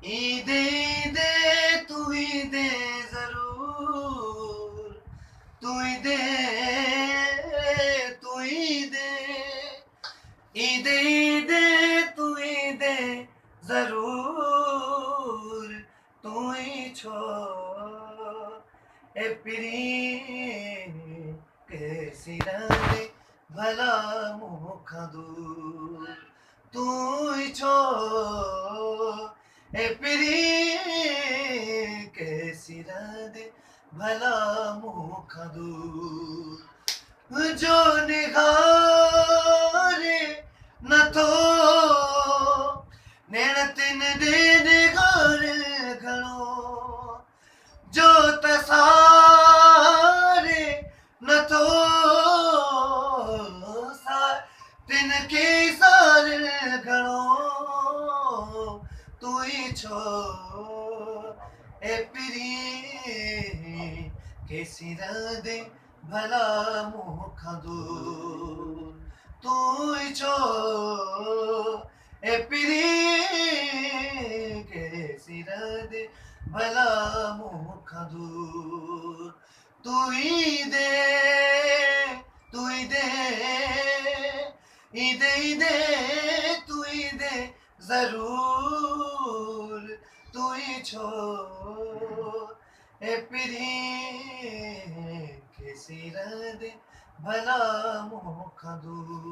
ईदे ईदे तू ईदे जरूर, तू ईदे तू ईदे, ईदे ईदे तू ईदे जरूर, तू ही छो ए पिरी कैसी रंगे भला मुख दूर, तू ही छो ए पिरी कैसी रंगे भला मुख दूर, जो निगारे न थो नेण तिन दे निगार घणो, जो तसारे न थो तिन के सार घणो, तू ही छो ए पिरी कैसी रंदे भला मुख दूर, तू ही छो ए पिरी कैसी रंदे भला मुख दूर, तू ही दे तू ही दे, ईदे ईदे तू ही दे जरूर, तू ही छो ए पिरी कैसी रंदे भला मुख दूर।